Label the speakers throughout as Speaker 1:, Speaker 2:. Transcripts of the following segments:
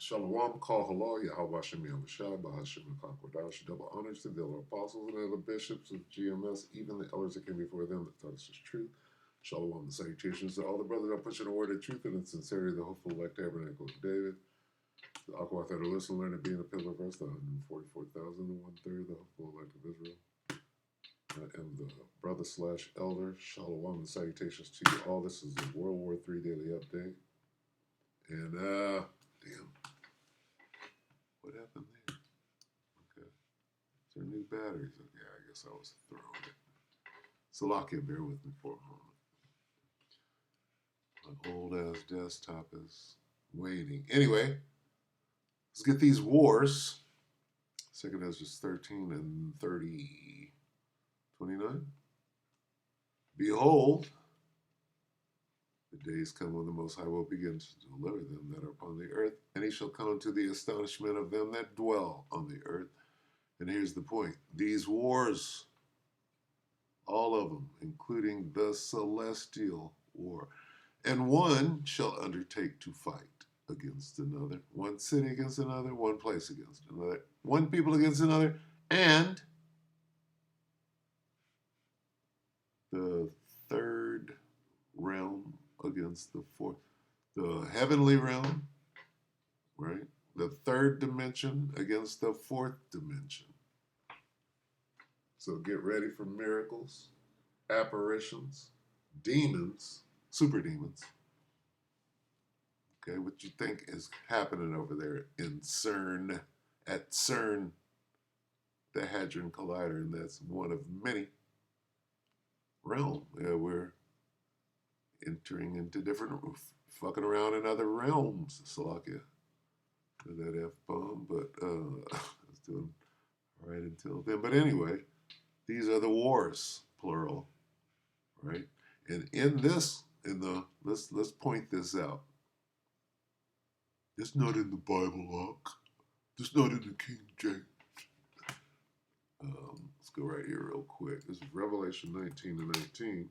Speaker 1: Shalom, call hello, Yahweh Shem Yahushua, Bahashim Kakwadash, double honors to the elder apostles and other bishops of GMS, even the elders that came before them that taught us his truth. Shalom and salutations to all the brothers that push in the word of truth and in sincerity, the hopeful elect tabernacle of David. The Aquath that are listening, learn to be in the pillar of us, the 144,000 and 1/3, the hopeful elect of Israel. I am the brother slash elder. Shalom and salutations to you all. This is the World War III Daily Update. And, damn. What happened there? Okay. Is there new batteries? Okay, I guess I was throwing it. Salakia, bear with me for a moment. My old ass desktop is waiting. Anyway, let's get these wars. Second Ezra 13 and 30, 29. Behold, the days come when the Most High will begin to deliver them that are upon the earth, and he shall come to the astonishment of them that dwell on the earth. And here's the point. These wars, all of them, including the celestial war, and one shall undertake to fight against another, one city against another, one place against another, one people against another, and the third realm against the fourth. The heavenly realm, right? The third dimension against the fourth dimension. So get ready for miracles, apparitions, demons, super demons. Okay, what you think is happening over there in CERN, at CERN, the Hadron Collider, and that's one of many realms. We're entering into different, fucking around in other realms. Salakia, that F-bomb, but I was doing all right until then. But anyway, these are the wars, plural, right? And in this, let's point this out. It's not in the Bible, Lock. It's not in the King James. Let's go right here real quick. This is Revelation 19 and 19.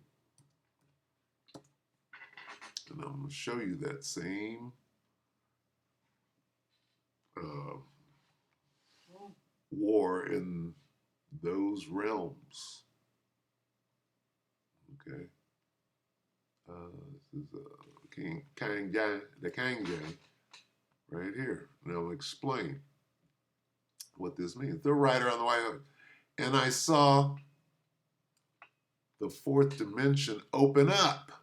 Speaker 1: And I'm going to show you that same war in those realms. Okay. This is the Kang right here. And I'll explain what this means. The rider on the white horse. And I saw the fourth dimension open up.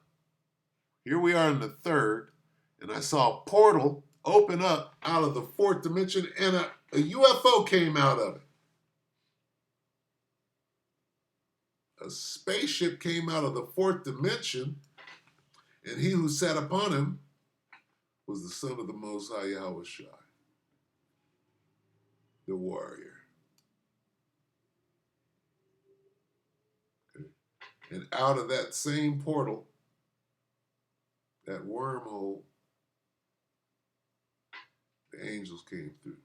Speaker 1: Here we are in the third, and I saw a portal open up out of the fourth dimension, and a UFO came out of it. A spaceship came out of the fourth dimension, and he who sat upon him was the Son of the Most High Yahushua, the warrior. Okay. And out of that same portal, that wormhole, the angels came through.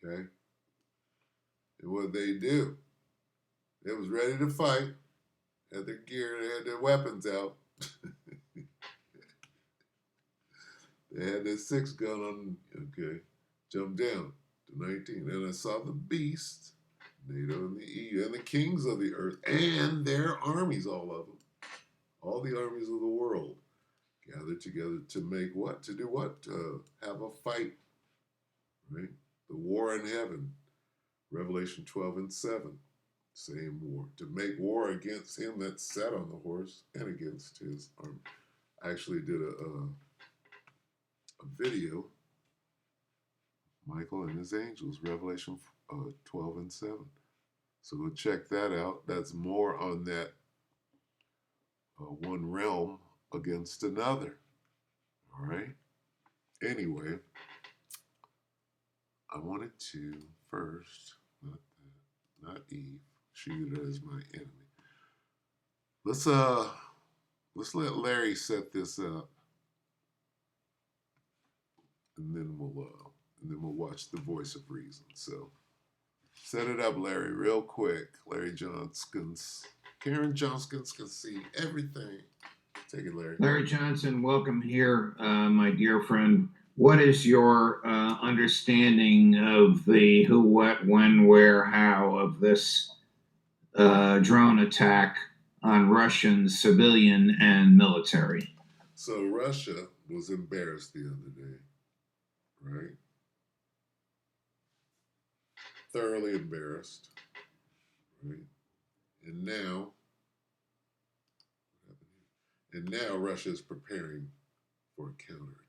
Speaker 1: Okay? And what they do? They was ready to fight, had their gear, they had their weapons out. They had their 6-gun on, okay, jumped down to 19. And I saw the beast, NATO and the EU, and the kings of the earth, and their armies, all of them, all the armies of the world, gathered together to make what? To do what? To have a fight, right? The war in heaven, Revelation 12 and 7. Same war. To make war against him that sat on the horse and against his army. I actually did a video, Michael and his angels, Revelation 12 and 7. So go check that out. That's more on that one realm against another. All right? Anyway, I wanted to first, not Eve, she is my enemy. Let's let Larry set this up, and then we'll watch The Voice of Reason. So set it up, Larry, real quick. Larry Johnskins, Karen Johnskins can see everything. Take it, Larry.
Speaker 2: Larry Johnson, welcome here, my dear friend. What is your understanding of the who, what, when, where, how of this drone attack on Russian civilian and military?
Speaker 1: So Russia was embarrassed the other day, right? Thoroughly embarrassed, right? And now, Russia is preparing for a counterattack.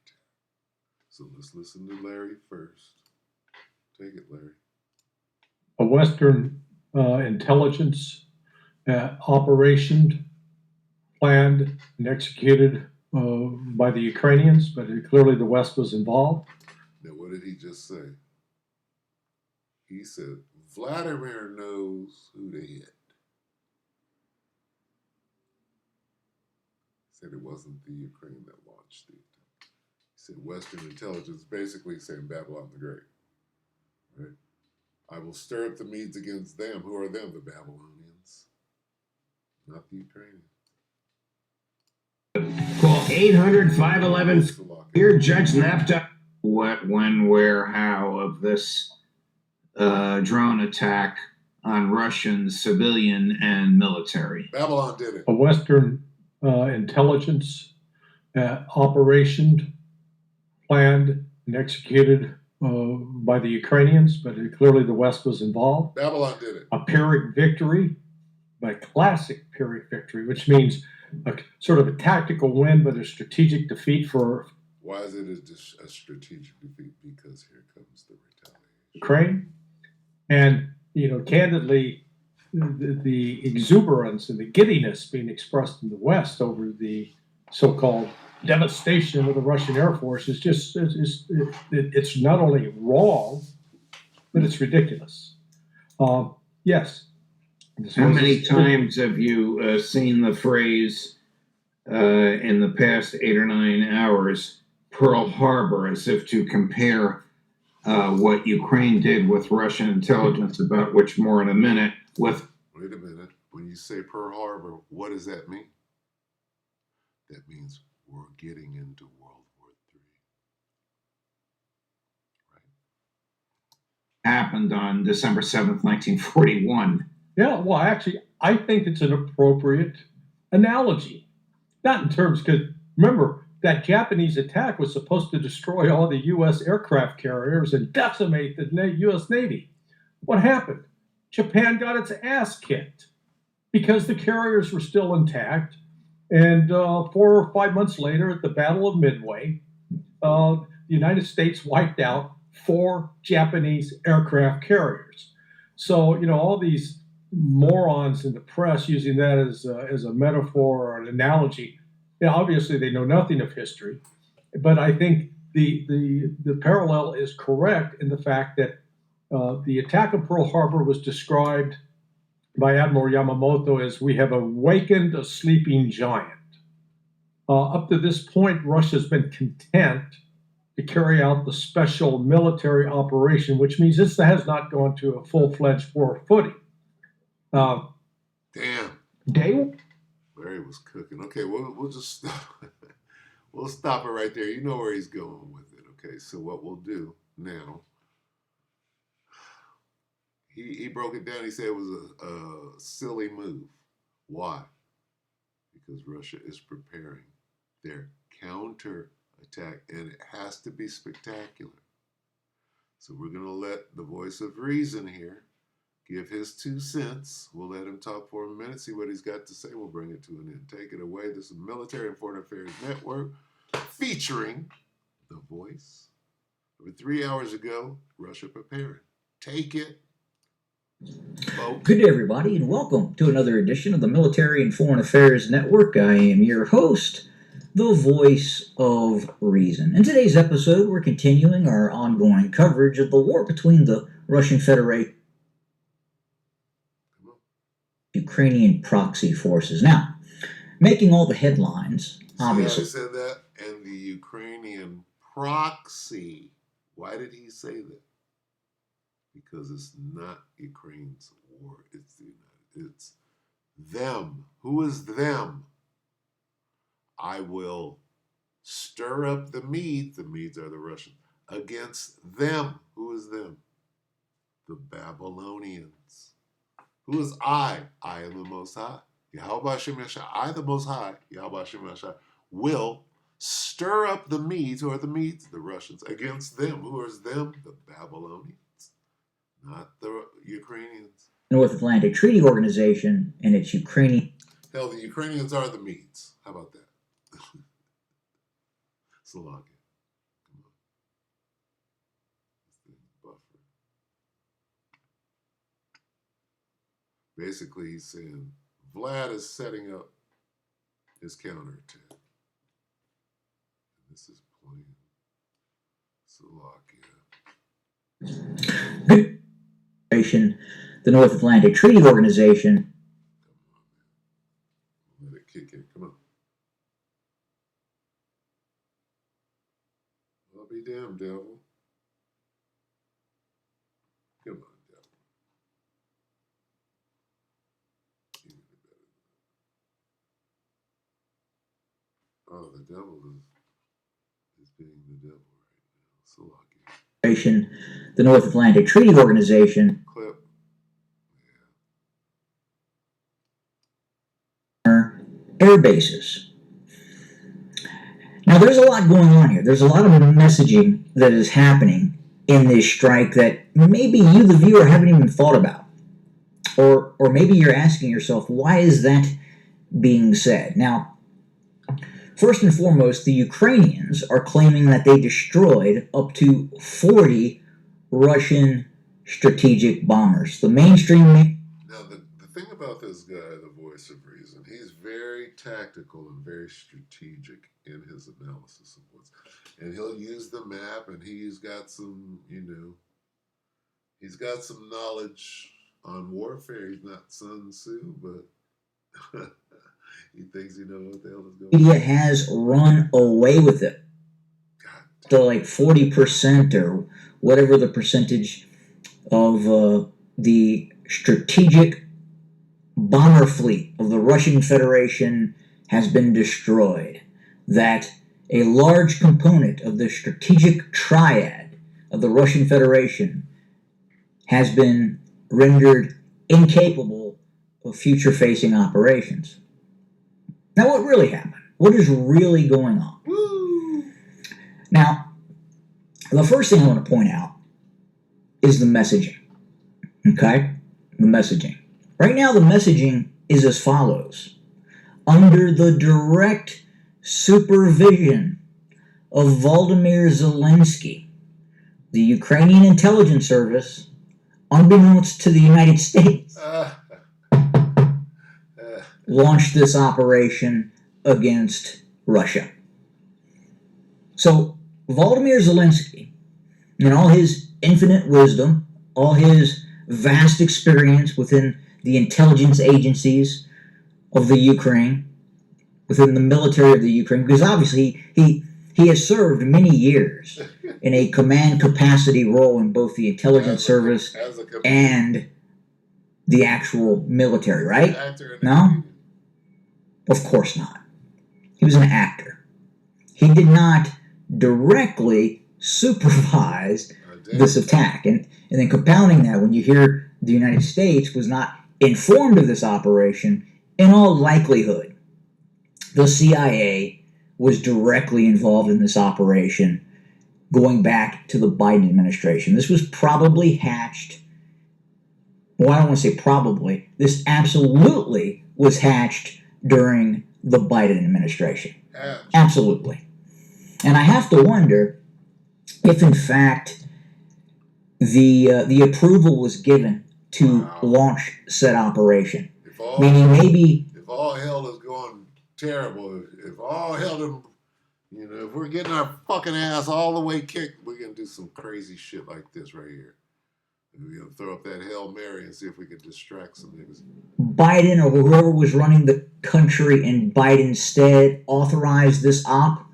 Speaker 1: So let's listen to Larry first. Take it, Larry.
Speaker 3: A Western intelligence operation planned and executed by the Ukrainians, but clearly the West was involved.
Speaker 1: Now, what did he just say? He said, Vladimir knows who they hit. He said it wasn't the Ukraine that launched the attack. He said Western intelligence, basically saying Babylon the Great. Right? I will stir up the Medes against them. Who are them? The Babylonians, not the Ukrainians.
Speaker 2: Call 800-511. Here, Judge Napta. What, when, where, how of this drone attack on Russian civilian and military?
Speaker 1: Babylon did it.
Speaker 3: A Western intelligence operation planned and executed by the Ukrainians, but clearly the West was involved.
Speaker 1: Babylon did it.
Speaker 3: A Pyrrhic victory, by classic Pyrrhic victory, which means a sort of a tactical win, but a strategic defeat for.
Speaker 1: Why is it a strategic defeat? Because here comes the retaliation.
Speaker 3: Ukraine, and candidly, the exuberance and the giddiness being expressed in the West over the so-called devastation of the Russian Air Force is just it's not only wrong, but it's ridiculous. Yes.
Speaker 2: How many times have you seen the phrase in the past 8 or 9 hours, Pearl Harbor, as if to compare what Ukraine did with Russian intelligence, about which more in a minute, with...
Speaker 1: Wait a minute. When you say Pearl Harbor, what does that mean? That means we're getting into World War III.
Speaker 3: Right?
Speaker 2: Happened on December 7th, 1941.
Speaker 3: Yeah, well, actually, I think it's an appropriate analogy. Not in terms, because remember, that Japanese attack was supposed to destroy all the U.S. aircraft carriers and decimate the U.S. Navy. What happened? Japan got its ass kicked because the carriers were still intact. And 4 or 5 months later, at the Battle of Midway, the United States wiped out 4 Japanese aircraft carriers. So, all these morons in the press using that as a metaphor or an analogy, obviously they know nothing of history. But I think the parallel is correct in the fact that the attack of Pearl Harbor was described by Admiral Yamamoto as we have awakened a sleeping giant. Up to this point, Russia's been content to carry out the special military operation, which means this has not gone to a full-fledged war footing.
Speaker 1: Damn.
Speaker 3: Dale?
Speaker 1: Larry was cooking. Okay, we'll just stop. We'll stop it right there. You know where he's going with it. Okay, so what we'll do now, he broke it down. He said it was a silly move. Why? Because Russia is preparing their counter attack, and it has to be spectacular. So we're going to let the voice of reason here give his 2 cents. We'll let him talk for a minute, see what he's got to say. We'll bring it to an end. Take it away. This is Military and Foreign Affairs Network featuring the voice. Over 3 hours ago, Russia preparing. Take it, folks.
Speaker 4: Good day, everybody, and welcome to another edition of the Military and Foreign Affairs Network. I am your host, the voice of reason. In today's episode, we're continuing our ongoing coverage of the war between the Russian Federation and Ukrainian proxy forces. Now, making all the headlines, obviously.
Speaker 1: See how he said that? And the Ukrainian proxy. Why did he say that? Because it's not Ukraine's war. It's them. Who is them? I will stir up the Medes are the Russians, against them. Who is them? The Babylonians. Who is I? I am the Most High. Yahweh Shem Yashai. I, the Most High, Yahweh Shem Yashai, will stir up the Medes, who are the Medes, the Russians, against them. Who is them? The Babylonians, not the Ukrainians.
Speaker 4: North Atlantic Treaty Organization and its Ukrainian.
Speaker 1: Hell, the Ukrainians are the Medes. How about that? Slovakia. Come on. This thing's buffer. Basically, he's saying Vlad is setting up his counterattack. And this is plain Slovakia.
Speaker 4: The North Atlantic Treaty Organization.
Speaker 1: Come on, man. Let it kick in. Come on. I'll be damned, devil. Come on, devil. You know better than that. Oh, the devil is being the devil right now. Slovakia.
Speaker 4: The North Atlantic Treaty Organization.
Speaker 1: Clip.
Speaker 4: Air bases. Now, there's a lot going on here. There's a lot of messaging that is happening in this strike that maybe you, the viewer, haven't even thought about. Or maybe you're asking yourself, why is that being said? Now, first and foremost, the Ukrainians are claiming that they destroyed up to 40 Russian strategic bombers. The mainstream...
Speaker 1: Now, the thing about this guy, the voice of reason, he's very tactical and very strategic in his analysis of what's... And he'll use the map, and he's got some, he's got some knowledge on warfare. He's not Sun Tzu, but he thinks he knows what the hell is going on.
Speaker 4: Media has run away with it. So like 40% or whatever the percentage of the strategic bomber fleet of the Russian Federation has been destroyed. That a large component of the strategic triad of the Russian Federation has been rendered incapable of future-facing operations. Now, what really happened? What is really going on?
Speaker 1: Woo!
Speaker 4: Now, the first thing I want to point out is the messaging. Okay? The messaging. Right now, the messaging is as follows. Under the direct supervision of Volodymyr Zelensky, the Ukrainian intelligence service, unbeknownst to the United States, launched this operation against Russia. So, Volodymyr Zelensky, in all his infinite wisdom, all his vast experience within the intelligence agencies of the Ukraine, within the military of the Ukraine, because obviously he has served many years in a command capacity role in both the intelligence service and the actual military, right? No? Of course not. He was an actor. He did not directly supervise this attack. And then compounding that, when you hear the United States was not informed of this operation, in all likelihood, the CIA was directly involved in this operation going back to the Biden administration. This was probably hatched, well, I don't want to say probably, this absolutely was hatched during the Biden administration. Absolutely. And I have to wonder if, in fact, the approval was given to launch said operation. Meaning maybe...
Speaker 1: If all hell is going terrible, if all hell, if we're getting our fucking ass all the way kicked, we're going to do some crazy shit like this right here. We're going to throw up that Hail Mary and see if we can distract some niggas.
Speaker 4: Biden or whoever was running the country in Biden's stead authorized this op.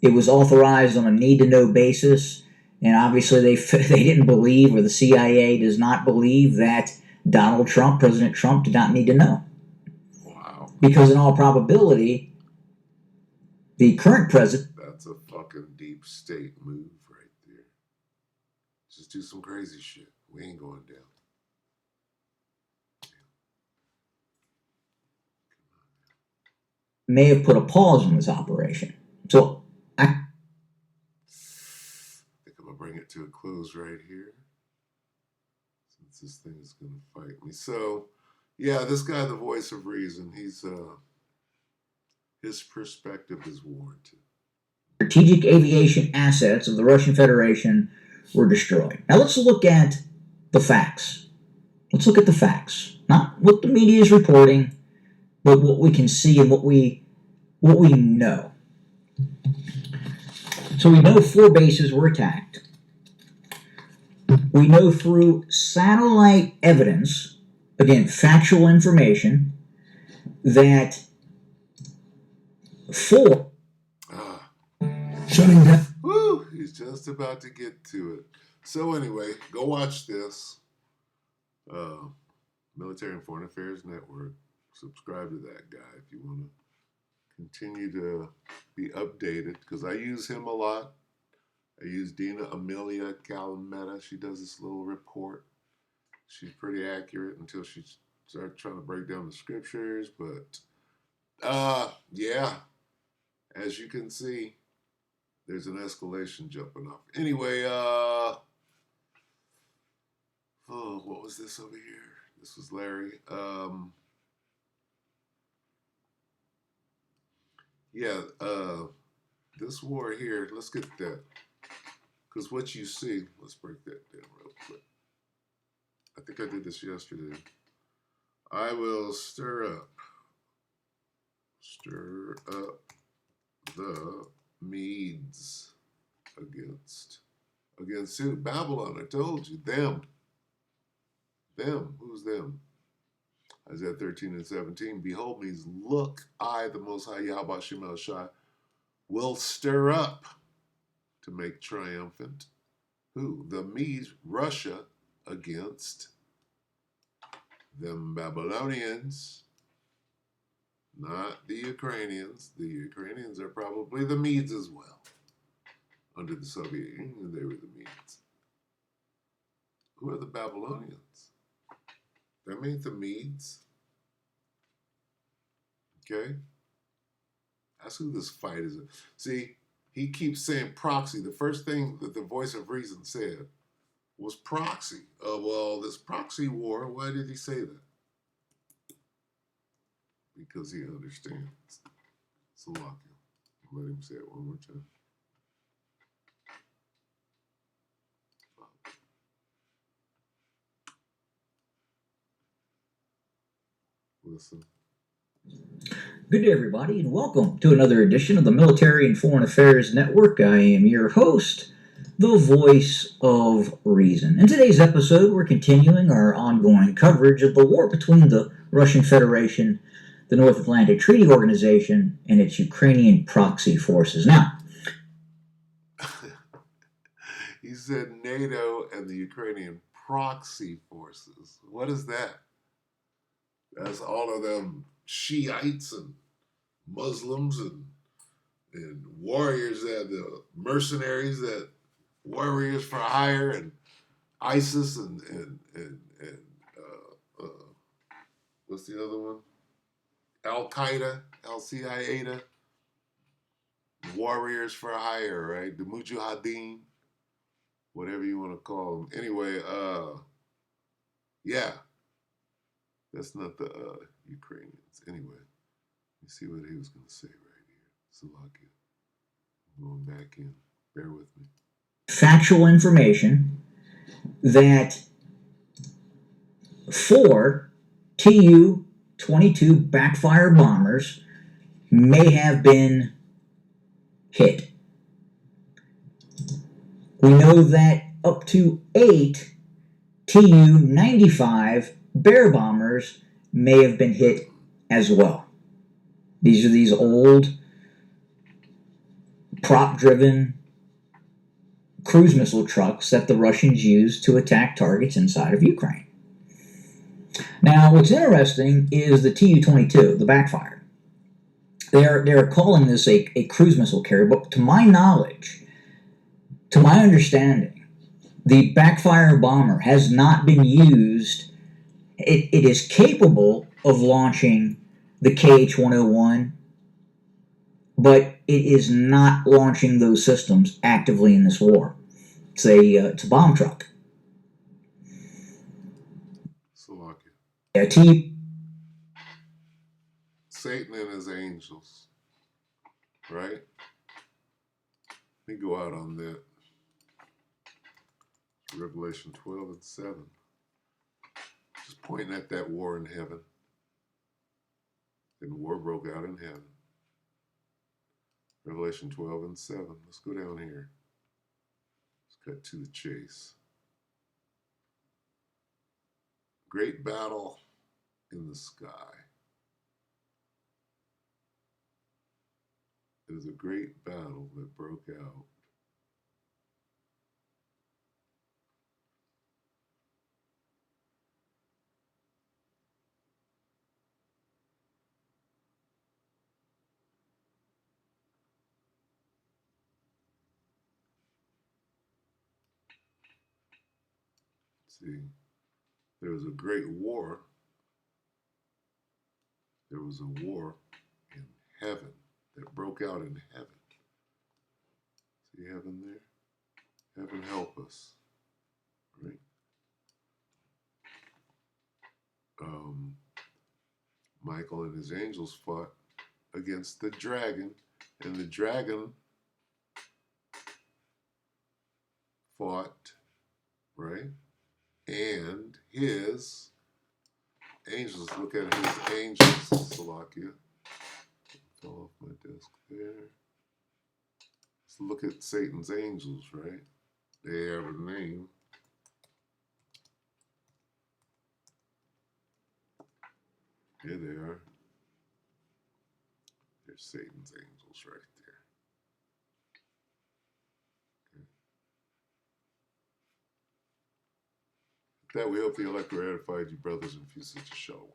Speaker 4: It was authorized on a need-to-know basis. And obviously they didn't believe, or the CIA does not believe, that Donald Trump, President Trump, did not need to know.
Speaker 1: Wow.
Speaker 4: Because in all probability, The current president.
Speaker 1: That's a fucking deep state move right there. Just do some crazy shit. We ain't going down.
Speaker 4: May have put a pause on this operation. So I
Speaker 1: think I'm gonna bring it to a close right here, since this thing is gonna fight me. So, yeah, this guy, the voice of reason, his perspective is warranted.
Speaker 4: Strategic aviation assets of the Russian Federation were destroyed. Now let's look at the facts. Let's look at the facts, not what the media is reporting, but what we can see and what we know. So we know 4 bases were attacked. We know through satellite evidence, again, factual information, that 4 shutting down.
Speaker 1: Woo! He's just about to get to it. So anyway, go watch this. Military and Foreign Affairs Network. Subscribe to that guy if you want to continue to be updated, because I use him a lot. I use Dina Amelia Calametta. She does this little report. She's pretty accurate until she starts trying to break down the scriptures. But yeah, as you can see, there's an escalation jumping off. Anyway, what was this over here? This was Larry. This war here, let's get that. Because what you see, let's break that down real quick. I think I did this yesterday. I will stir up the Medes against who? Babylon. I told you, them. Who's them? Isaiah 13 and 17. Behold means, look, I, the Most High Yahweh Shem El Shai, will stir up to make triumphant. Who? The Medes, Russia, against them Babylonians, not the Ukrainians. The Ukrainians are probably the Medes as well. Under the Soviet Union, they were the Medes. Who are the Babylonians? That means the Medes. Okay? That's who this fight is. See, he keeps saying proxy. The first thing that the voice of reason said was proxy. Well, this proxy war, why did he say that? Because he understands. So lock him. Let him say it one more time. Listen.
Speaker 4: Good day, everybody, and welcome to another edition of the Military and Foreign Affairs Network. I am your host, the voice of reason. In today's episode, we're continuing our ongoing coverage of the war between the Russian Federation, the North Atlantic Treaty Organization, and its Ukrainian proxy forces. Now,
Speaker 1: he said NATO and the Ukrainian proxy forces. What is that? That's all of them Shiites and Muslims and warriors, that the mercenaries, that warriors for hire, and ISIS and what's the other one? Al Qaeda, Al-Qaeda, warriors for hire, right? The Mujahideen, whatever you want to call them. Anyway, yeah. That's not the Ukrainians. Anyway, you see what he was going to say right here. Salakia. I'm going back in. Bear with me.
Speaker 4: factual information that 4 Tu-22 backfire bombers may have been hit. We know that up to 8 Tu-95 Bear bombers may have been hit as well. These are these old prop-driven cruise missile trucks that the Russians used to attack targets inside of Ukraine. Now, what's interesting is the Tu-22, the backfire. They're calling this a cruise missile carrier, but to my knowledge, to my understanding, the backfire bomber has not been used. It is capable of launching the KH-101, but it is not launching those systems actively in this war. It's a bomb truck.
Speaker 1: Salakia.
Speaker 4: Yeah,
Speaker 1: Satan and his angels, right? Let me go out on that. Revelation 12 and 7. Just pointing at that war in heaven. And the war broke out in heaven. Revelation 12 and 7. Let's go down here. Let's cut to the chase. Great battle in the sky. It is a great battle that broke out. See, there was a great war. There was a war in heaven that broke out in heaven. See heaven there? Heaven help us, right? Michael and his angels fought against the dragon, and the dragon fought, right? And his angels, look at his angels, Salakia. Fell off my desk there. Let's look at Satan's angels, right? They have a name. Here they are. There's Satan's angels right there. Okay. With that, we hope the elect edified you, brothers and sisters. Shalom.